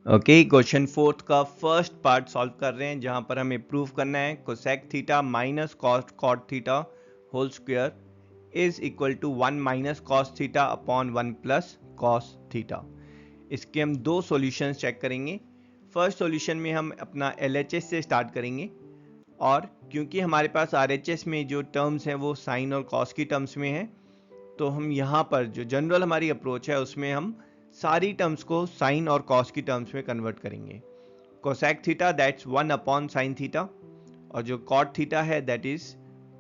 Okay, question fourth का first part solve कर रहे हैं, जहां पर हमें प्रूव करना है cosec theta minus cot theta whole square is equal to 1 minus cos theta upon 1 plus cos theta. इसके हम दो सॉल्यूशंस चेक करेंगे। फर्स्ट सॉल्यूशन में हम अपना LHS से स्टार्ट करेंगे, और क्योंकि हमारे पास RHS में जो टर्म्स हैं वो साइन और कॉस की टर्म्स में हैं, तो हम यहाँ पर जो जनरल हमारी अप्रोच है उसमें हम सारी टर्म्स को साइन और कॉस की टर्म्स में कन्वर्ट करेंगे। Cosec theta that's 1 upon sine theta, और जो कॉट थीटा है that is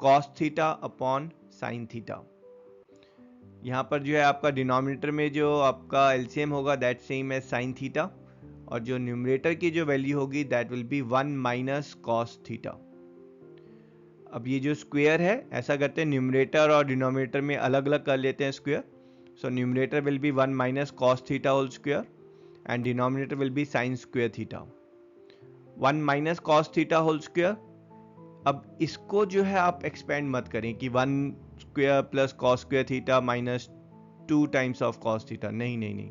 cos theta upon sine theta. यहाँ पर जो है आपका डिनोमिनेटर में जो आपका एलसीएम होगा that same as sine theta, और जो न्यूमरेटर की जो वैल्यू होगी that will be 1 minus cos theta. अब ये जो स्क्वायर है, ऐसा करते हैं न्यूमरेटर और डिनोमिनेटर में अलग अलग कर लेते हैं square. So numerator will be 1 minus cos theta whole square and denominator will be sine square theta. 1 minus cos theta whole square. अब इसको जो है आप एक्सपेंड मत करें कि 1 square plus cos square theta minus 2 times of cos theta. नहीं नहीं नहीं,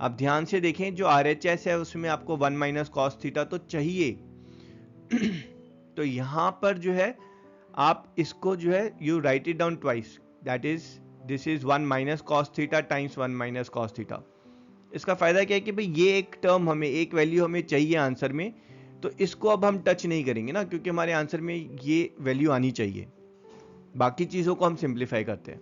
आप ध्यान से देखें, जो RHS है उसमें आपको 1 माइनस कॉस थीटा तो चाहिए। तो यहां पर जो है आप इसको जो है you right it down twice, that is this is 1 minus cos theta times 1 minus cos theta. इसका फायदा क्या है कि भाई ये एक टर्म हमें, एक वैल्यू हमें चाहिए आंसर में, तो इसको अब हम टच नहीं करेंगे ना, क्योंकि हमारे आंसर में ये वैल्यू आनी चाहिए। बाकी चीजों को हम सिंप्लीफाई करते हैं।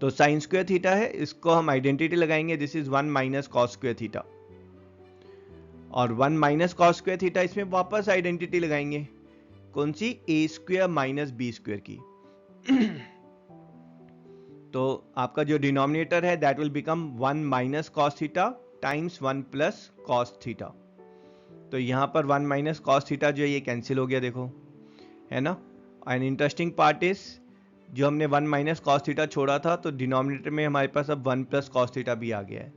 तो साइन स्क्वायर थीटा है, इसको हम आइडेंटिटी लगाएंगे, this is 1 minus cos square theta, और 1 माइनस कॉस स्क्वायर थीटा इसमें वापस आइडेंटिटी लगाएंगे, कौन सी, ए स्क्वायर माइनस बी स्क्वायर की। तो आपका जो डिनोमिनेटर है that will become 1 minus cos theta times 1 plus cos theta. तो यहां पर 1 माइनस कॉस थीटा जो है ये कैंसिल हो गया, देखो, है ना। एंड इंटरेस्टिंग पार्ट इज, जो हमने 1 माइनस कॉस थीटा छोड़ा था, तो डिनोमिनेटर में हमारे पास अब 1 प्लस कॉस थीटा भी आ गया है,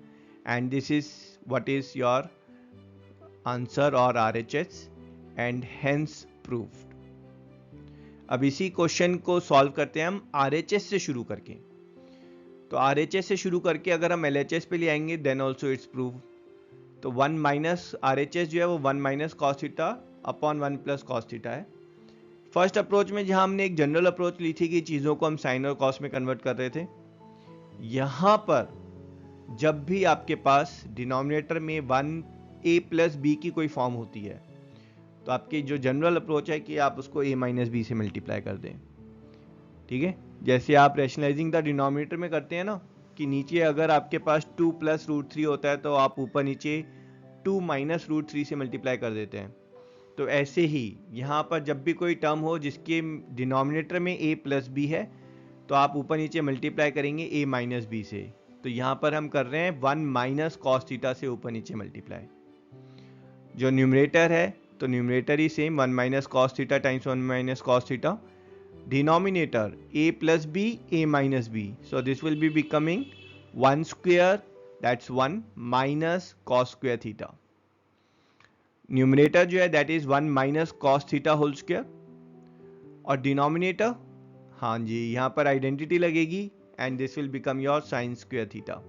and this is what is your answer और RHS एंड हेंस प्रूव्ड। अब इसी क्वेश्चन को सॉल्व करते हैं हम RHS से शुरू करके। तो RHS से शुरू करके अगर हम LHS पे ले आएंगे देन ऑल्सो इट्स प्रूव। तो 1 माइनस RHS जो है वो 1 minus cos theta upon 1 plus cos theta है। फर्स्ट अप्रोच में जहां हमने एक जनरल अप्रोच ली थी कि चीज़ों को हम साइन और कॉस में कन्वर्ट कर रहे थे, यहां पर जब भी आपके पास डिनोमिनेटर में 1a प्लस बी की कोई फॉर्म होती है, तो आपकी जो जनरल अप्रोच है कि आप उसको a माइनस बी से मल्टीप्लाई कर दें। ठीक है, जैसे आप रैशनलाइजिंग द डिनोमिनेटर में करते हैं ना, कि नीचे अगर आपके पास 2 प्लस रूट 3 होता है तो आप ऊपर नीचे 2 माइनस रूट 3 से मल्टीप्लाई कर देते हैं। तो ऐसे ही यहाँ पर जब भी कोई टर्म हो जिसके डिनोमिनेटर में a प्लस बी है, तो आप ऊपर नीचे मल्टीप्लाई करेंगे a माइनस बी से। तो यहाँ पर हम कर रहे हैं 1 माइनस कॉस थीटा से ऊपर नीचे मल्टीप्लाई। जो न्यूमरेटर है, तो numerator he same 1 minus cos theta times 1 minus cos theta. Denominator a plus b, a minus b. So this will be becoming 1 square, that's 1 minus cos square theta. Numerator जो है that is 1 minus cos theta whole square, और denominator, हाँ जी, यहाँ पर identity लगेगी and this will become your sin square theta.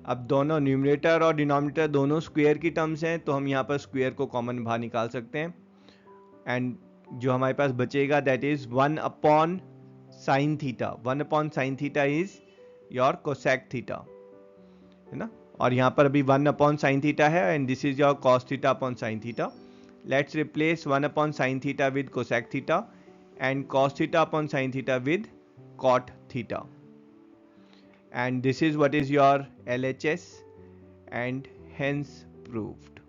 अब दोनों numerator और डिनोमिनेटर दोनों स्क्वायर की टर्म्स हैं, तो हम यहाँ पर स्क्वायर को कॉमन बाहर निकाल सकते हैं, एंड जो हमारे पास बचेगा that is 1 upon sine theta. 1 upon sine theta is your cosec theta, है ना। और यहाँ पर अभी 1 अपॉन साइन थीटा है and this is your cos theta upon sine theta. Let's replace 1 upon sine theta with cosec theta and cos theta upon sine theta with cot theta, and this is what is your LHS and hence proved.